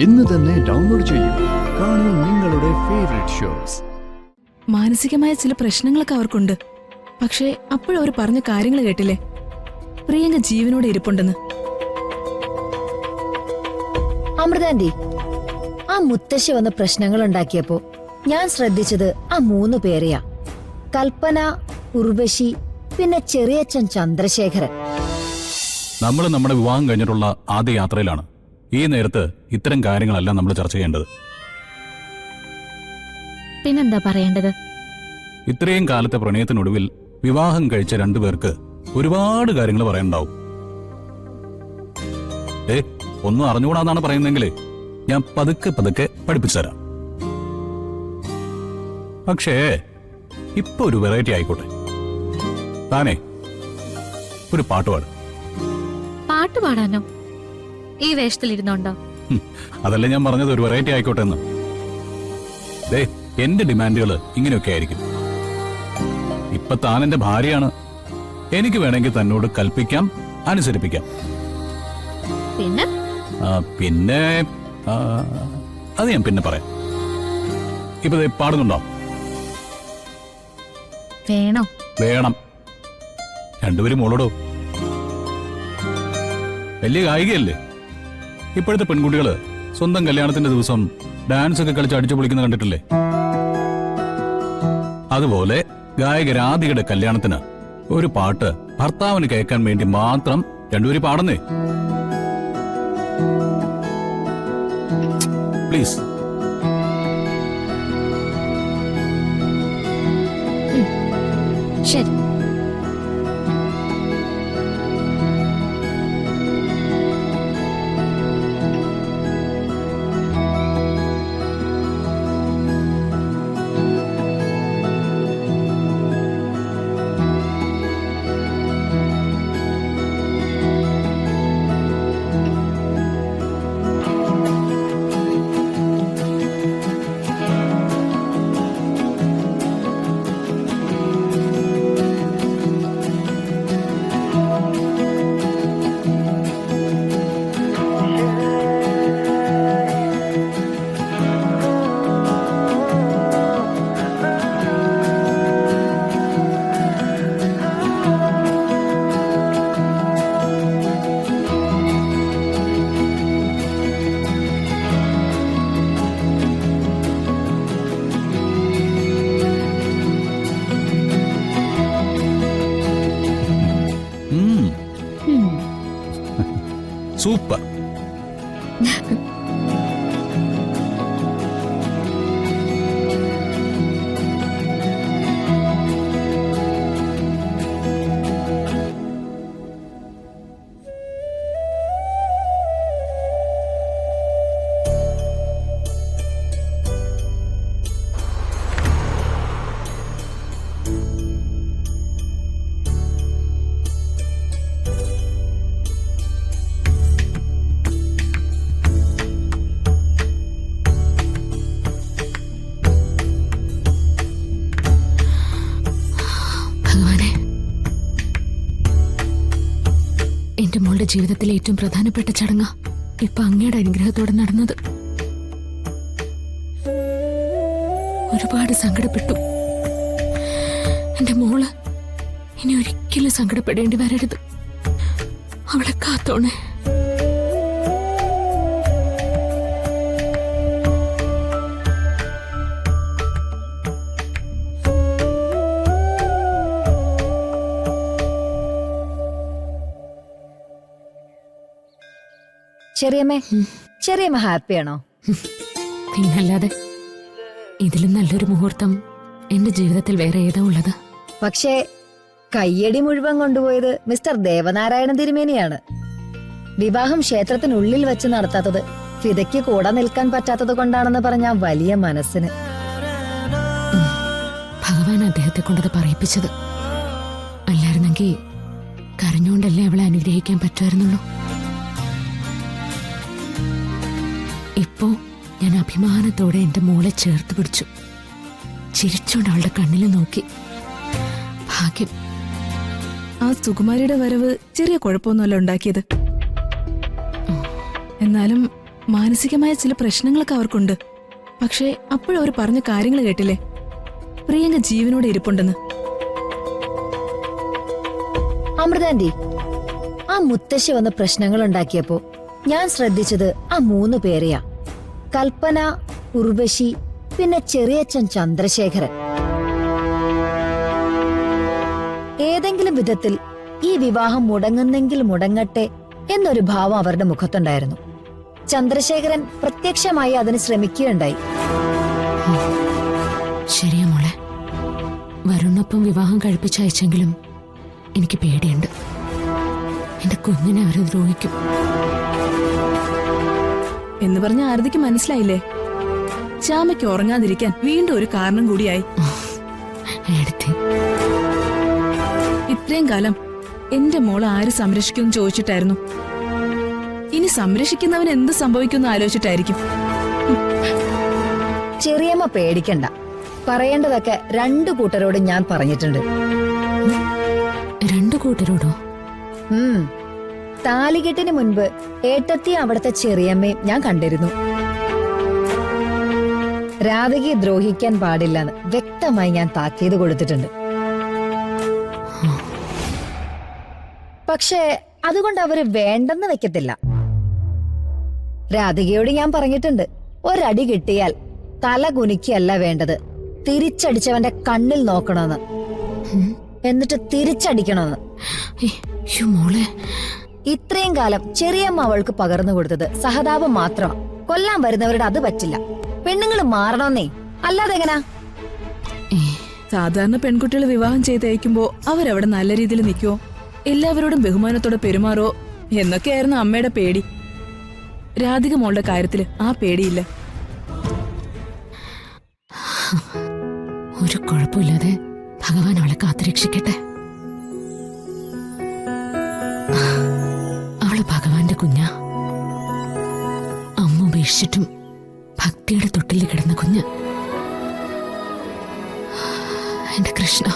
ഇന്ന് തന്നെ ഡൗൺലോഡ് ചെയ്യൂ. കാണൂ നിങ്ങളുടെ ഫേവറേറ്റ് ഷോസ്. മാനസികമായ ചില പ്രശ്നങ്ങളൊക്കെ അവർക്കുണ്ട്. പക്ഷേ അപ്പോഴും അവർ പറഞ്ഞ കാര്യങ്ങൾ കേട്ടില്ലേ, പ്രിയങ്ക ജീവനോടെ ഇരിപ്പുണ്ടെന്ന്. അമൃതാന്റി, ആ മുത്തശ്ശി വന്ന് പ്രശ്നങ്ങൾ ഉണ്ടാക്കിയപ്പോ ഞാൻ ശ്രദ്ധിച്ചത് ആ 3 പേരെയാ. കൽപ്പന, ഉർവശി, പിന്നെ ചെറിയച്ഛൻ ചന്ദ്രശേഖരൻ. നമ്മൾ നമ്മുടെ വിവാഹം കഴിഞ്ഞിട്ടുള്ള ആദ്യ യാത്രയിലാണ്. ഈ നേരത്ത് ഇത്തരം കാര്യങ്ങളല്ല നമ്മൾ ചർച്ച ചെയ്യേണ്ടത്. പിന്നെന്താ പറയേണ്ടത്? ഇത്രയും കാലത്തെ പ്രണയത്തിനൊടുവിൽ വിവാഹം കഴിച്ച 2 പേർക്ക് ഒരുപാട് കാര്യങ്ങൾ പറയാനുണ്ടാവും. ഒന്നും അറിഞ്ഞുകൂടാന്നാണ് പറയുന്നെങ്കിലേ ഞാൻ പതുക്കെ പതുക്കെ പഠിപ്പിച്ചു തരാം. പക്ഷേ ഇപ്പൊ ഒരു വെറൈറ്റി ആയിക്കോട്ടെ. താനേ ഒരു പാട്ടുപാട്. പാട്ട് പാടാനോ? ഈ വേഷത്തിലിരുന്നോണ്ടോ? അതല്ലേ ഞാൻ പറഞ്ഞത്, ഒരു വെറൈറ്റി ആയിക്കോട്ടെ എന്ന്. എന്റെ ഡിമാൻഡുകൾ ഇങ്ങനെയൊക്കെ ആയിരിക്കും. ഇപ്പൊ താൻ എന്റെ ഭാര്യയാണ്. എനിക്ക് വേണമെങ്കിൽ തന്നോട് കൽപ്പിക്കാം, അനുസരിപ്പിക്കാം. പിന്നെ അത് ഞാൻ പിന്നെ പറയാം. ഇപ്പൊ പാടുന്നുണ്ടോ? വേണോ? വേണം. 2 പേരും മോളോടോ. വലിയ ഗായികയല്ലേ. ഇപ്പോഴത്തെ പെൺകുട്ടികള് സ്വന്തം കല്യാണത്തിന്റെ ദിവസം ഡാൻസ് ഒക്കെ കളിച്ച് അടിച്ചു പൊളിക്കുന്ന കണ്ടിട്ടില്ലേ? അതുപോലെ ഗായക രാധികയുടെ കല്യാണത്തിന് ഒരു പാട്ട് ഭർത്താവിന് കേൾക്കാൻ വേണ്ടി മാത്രം 2 പേര് പാടുന്നേ. പ്ലീസ്. ശരി. സൂപ്പർ. എന്റെ മോളുടെ ജീവിതത്തിലെ ഏറ്റവും പ്രധാനപ്പെട്ട ചടങ്ങാ ഇപ്പൊ അങ്ങയുടെ അനുഗ്രഹത്തോടെ നടന്നത്. ഒരുപാട് സങ്കടപ്പെട്ടു. എന്റെ മോള് ഇനി ഒരിക്കലും സങ്കടപ്പെടേണ്ടി വരരുത്. അവളെ കാത്തോണേ. ചെറിയമ്മ ഹാപ്പിയാണോ? പിന്നല്ലാതെ. ഇതിലും നല്ലൊരു മുഹൂർത്തം എന്റെ ജീവിതത്തിൽ വേറെ ഏതാ ഉള്ളത്? പക്ഷേ കയ്യടി മുഴുവൻ കൊണ്ടുപോയത് മിസ്റ്റർ ദേവനാരായണൻ തിരുമേനിയാണ്. വിവാഹം ക്ഷേത്രത്തിനുള്ളിൽ വെച്ച് നടത്താത്തത് ഫിദയ്ക്ക് കൂടെ നിൽക്കാൻ പറ്റാത്തത് കൊണ്ടാണെന്ന് പറഞ്ഞ വലിയ മനസ്സിന്. ഭഗവാൻ അദ്ദേഹത്തെ കൊണ്ടത് പറയിപ്പിച്ചത്. അല്ലായിരുന്നെങ്കിൽ കരഞ്ഞുകൊണ്ടല്ലേ അവളെ അനുഗ്രഹിക്കാൻ പറ്റുമായിരുന്നുള്ളൂ. ഇപ്പോ ഞാൻ അഭിമാനത്തോടെ എന്റെ മോളെ ചേർത്ത് പിടിച്ചു. ചിരിച്ചോണ്ട് അവളുടെ കണ്ണിൽ നോക്കി. ഭാഗ്യം. ആ സുകുമാരിയുടെ വരവ് ചെറിയ കുഴപ്പമൊന്നുമല്ല ഉണ്ടാക്കിയത്. എന്നാലും മാനസികമായ ചില പ്രശ്നങ്ങളൊക്കെ അവർക്കുണ്ട്. പക്ഷേ അപ്പോഴും അവർ പറഞ്ഞ കാര്യങ്ങൾ കേട്ടില്ലേ, പ്രിയങ്ക ജീവനോടെ ഇരിപ്പുണ്ടെന്ന്. അമൃതാന്റി, ആ മുത്തശ്ശി വന്ന് പ്രശ്നങ്ങൾ ഉണ്ടാക്കിയപ്പോ ഞാൻ ശ്രദ്ധിച്ചത് ആ 3 പേരെയാ. കൽപ്പന, ഉർവശി, പിന്നെ ചെറിയച്ഛൻ ചന്ദ്രശേഖരൻ. ഏതെങ്കിലും വിധത്തിൽ ഈ വിവാഹം മുടങ്ങുന്നെങ്കിൽ മുടങ്ങട്ടെ എന്നൊരു ഭാവം അവരുടെ മുഖത്തുണ്ടായിരുന്നു. ചന്ദ്രശേഖരൻ പ്രത്യക്ഷമായി അതിന് ശ്രമിക്കുകയുണ്ടായി. ശരിയാ മോളെ, വരുണൊപ്പം വിവാഹം കഴിപ്പിച്ചയച്ചെങ്കിലും എനിക്ക് പേടിയുണ്ട്. എന്റെ കുഞ്ഞിനെ അവരെ ദ്രോഹിക്കും എന്ന് പറഞ്ഞ ആരതിക്ക് മനസ്സിലായില്ലേ? ശ്യാമയ്ക്ക് ഉറങ്ങാതിരിക്കാൻ വീണ്ടും ഒരു കാരണം കൂടിയായി. എടുത്തി. ഇത്രയും കാലം എന്റെ മോളെ ആര് സംരക്ഷിക്കുമെന്ന് ചോദിച്ചിട്ടായിരുന്നു. ഇനി സംരക്ഷിക്കുന്നവൻ എന്ത് സംഭവിക്കുമെന്ന് ആലോചിച്ചിട്ടായിരിക്കും. ചെറിയമ്മ പേടിക്കണ്ട, പറയേണ്ടതൊക്കെ 2 കൂട്ടരോട് ഞാൻ പറഞ്ഞിട്ടുണ്ട്. 2 കൂട്ടരോടോ? താലികെട്ടിന് മുൻപ് ഏട്ടത്തിയും അവിടുത്തെ ചെറിയമ്മയും ഞാൻ കണ്ടിരുന്നു. രാധികയെ ദ്രോഹിക്കാൻ പാടില്ലെന്ന് വ്യക്തമായി ഞാൻ താക്കീത് കൊടുത്തിട്ടുണ്ട്. പക്ഷേ അതുകൊണ്ട് അവര് വേണ്ടെന്ന് വെക്കത്തില്ല. രാധികയോട് ഞാൻ പറഞ്ഞിട്ടുണ്ട്, ഒരടി കിട്ടിയാൽ തല കുനിക്കല്ല വേണ്ടത്, തിരിച്ചടിച്ചവന്റെ കണ്ണിൽ നോക്കണമെന്ന്, എന്നിട്ട് തിരിച്ചടിക്കണമെന്ന്. മോളെ, ഇത്രയും കാലം ചെറിയമ്മ അവൾക്ക് പകർന്നു കൊടുത്തത് സഹതാപം മാത്രമാണ്. കൊല്ലാൻ വരുന്നവരുടെ അത് പറ്റില്ല. പെണ്ണുങ്ങൾ മാറണമെന്നേ, അല്ലാതെ എങ്ങനാ? സാധാരണ പെൺകുട്ടികൾ വിവാഹം ചെയ്തയക്കുമ്പോ അവരവിടെ നല്ല രീതിയിൽ നിൽക്കുവോ, എല്ലാവരോടും ബഹുമാനത്തോടെ പെരുമാറോ എന്നൊക്കെയായിരുന്നു അമ്മയുടെ പേടി. രാധിക മോളുടെ കാര്യത്തില് ആ പേടിയില്ല. ഒരു കുഴപ്പമില്ലാതെ ഭഗവാൻ അവളെ കാത്തുരക്ഷിക്കട്ടെ. അവള് ഭഗവാന്റെ കുഞ്ഞാ. അമ്മ ഉപേക്ഷിച്ചിട്ടും ഭക്തിയുടെ തൊട്ടിൽ കിടന്ന കുഞ്ഞ്. എന്റെ കൃഷ്ണ.